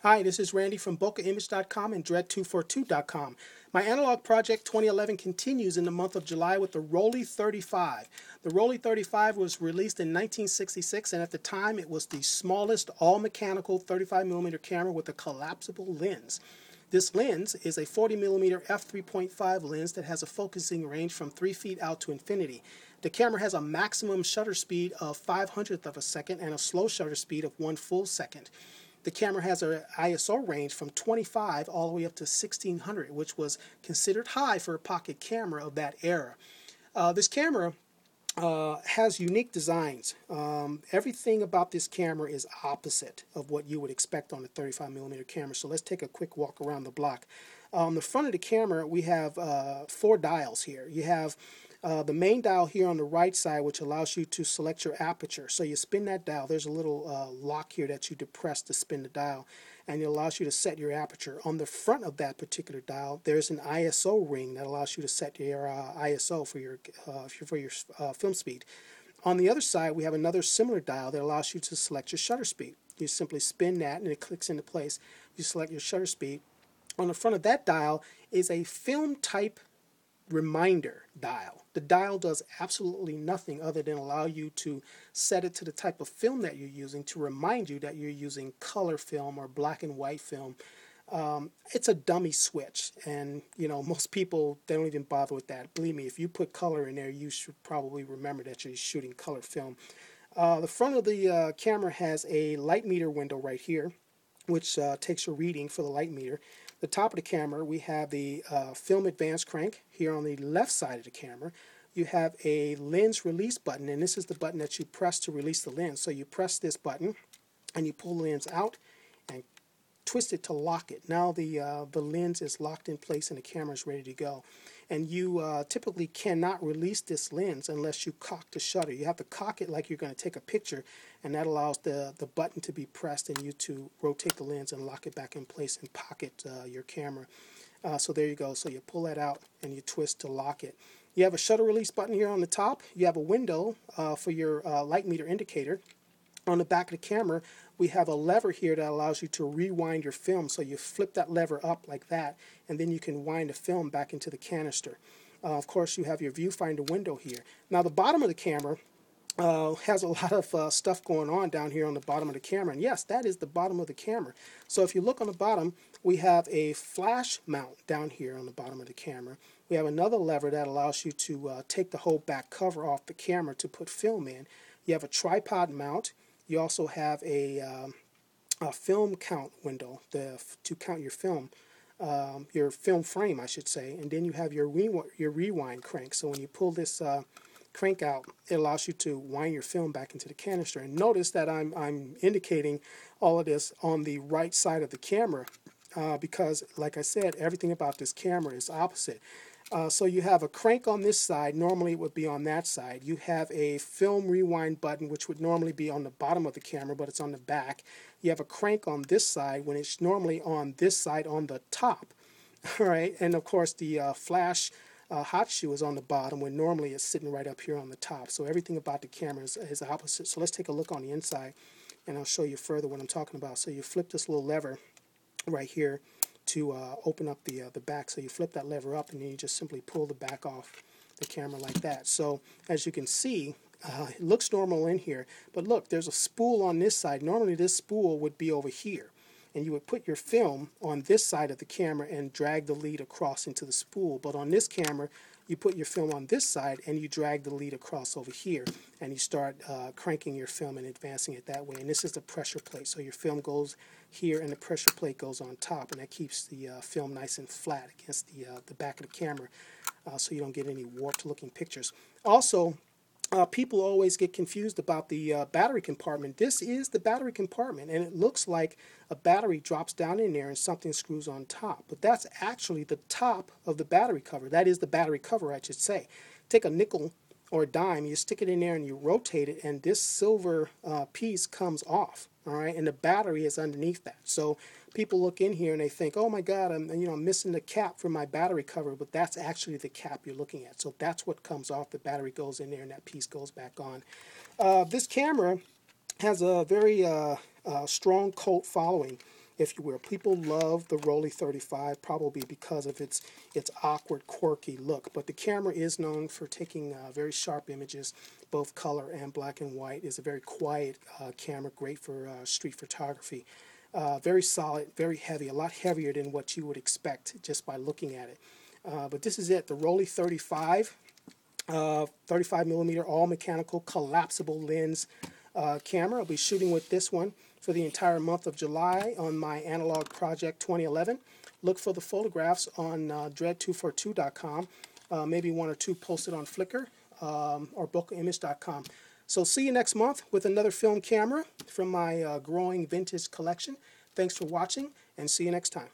Hi, this is Randy from BokehImage.com and Dread242.com. My analog project 2011 continues in the month of July with the Rollei 35. The Rollei 35 was released in 1966, and at the time it was the smallest all-mechanical 35mm camera with a collapsible lens. This lens is a 40mm f3.5 lens that has a focusing range from 3 feet out to infinity. The camera has a maximum shutter speed of 5/100th of a second and a slow shutter speed of 1 full second. The camera has an ISO range from 25 all the way up to 1600, which was considered high for a pocket camera of that era. This camera has unique designs. Everything about this camera is opposite of what you would expect on a 35mm camera. So let's take a quick walk around the block. On the front of the camera, we have 4 dials here. You have the main dial here on the right side, which allows you to select your aperture. So you spin that dial. There's a little lock here that you depress to spin the dial, and it allows you to set your aperture. On the front of that particular dial, there's an ISO ring that allows you to set your ISO for your film speed. On the other side, we have another similar dial that allows you to select your shutter speed. You simply spin that, and it clicks into place. You select your shutter speed. On the front of that dial is a film type reminder dial. The dial does absolutely nothing other than allow you to set it to the type of film that you're using to remind you that you're using color film or black and white film. It's a dummy switch, and most people, they don't even bother with that. Believe me, if you put color in there, you should probably remember that you're shooting color film. The front of the camera has a light meter window right here, which takes a reading for the light meter. The top of the camera, we have the film advance crank. Here on the left side of the camera, you have a lens release button, and this is the button that you press to release the lens. So you press this button, and you pull the lens out and twist it to lock it. Now the lens is locked in place, and the camera is ready to go. And you typically cannot release this lens unless you cock the shutter. You have to cock it like you're going to take a picture, and that allows the button to be pressed and you to rotate the lens and lock it back in place and pocket your camera. So there you go. So you pull that out and you twist to lock it. You have a shutter release button here on the top. You have a window for your light meter indicator. On the back of the camera, we have a lever here that allows you to rewind your film. So you flip that lever up like that, and then you can wind the film back into the canister. Of course, you have your viewfinder window here. Now, the bottom of the camera has a lot of stuff going on down here on the bottom of the camera. And yes, that is the bottom of the camera. So if you look on the bottom, we have a flash mount down here on the bottom of the camera. We have another lever that allows you to take the whole back cover off the camera to put film in. You have a tripod mount. You also have a film count window to count your film frame, I should say. And then you have your rewind crank. So when you pull this crank out, it allows you to wind your film back into the canister. And notice that I'm indicating all of this on the right side of the camera because, like I said, everything about this camera is opposite. So you have a crank on this side. Normally it would be on that side. You have a film rewind button, which would normally be on the bottom of the camera, but it's on the back. You have a crank on this side when it's normally on this side on the top. All right, and of course the flash hot shoe is on the bottom when normally it's sitting right up here on the top. So everything about the camera is opposite. So let's take a look on the inside, and I'll show you further what I'm talking about. So you flip this little lever right here to open up the back. So you flip that lever up, and then you just simply pull the back off the camera like that. So as you can see, it looks normal in here, but look, there's a spool on this side. Normally this spool would be over here, and you would put your film on this side of the camera and drag the lead across into the spool. But on this camera, you put your film on this side and you drag the lead across over here, and you start cranking your film and advancing it that way. And this is the pressure plate. So your film goes here and the pressure plate goes on top, and that keeps the film nice and flat against the back of the camera so you don't get any warped looking pictures. Also, people always get confused about the battery compartment. This is the battery compartment, and it looks like a battery drops down in there and something screws on top. But that's actually the top of the battery cover. That is the battery cover, I should say. Take a nickel or a dime, you stick it in there and you rotate it, and this silver piece comes off. All right, and the battery is underneath that. So people look in here and they think, "Oh my God, I'm missing the cap for my battery cover," but that's actually the cap you're looking at. So that's what comes off. The battery goes in there, and that piece goes back on. This camera has a very strong cult following. if you will. People love the Rollei 35 probably because of its awkward, quirky look. But the camera is known for taking very sharp images, both color and black and white. It's a very quiet camera, great for street photography. Very solid, very heavy, a lot heavier than what you would expect just by looking at it. But this is it, the Rollei 35. 35 millimeter all mechanical collapsible lens camera. I'll be shooting with this one for the entire month of July on my Analog Project 2011. Look for the photographs on dread242.com, maybe one or two posted on Flickr or bookimage.com. So see you next month with another film camera from my growing vintage collection. Thanks for watching, and see you next time.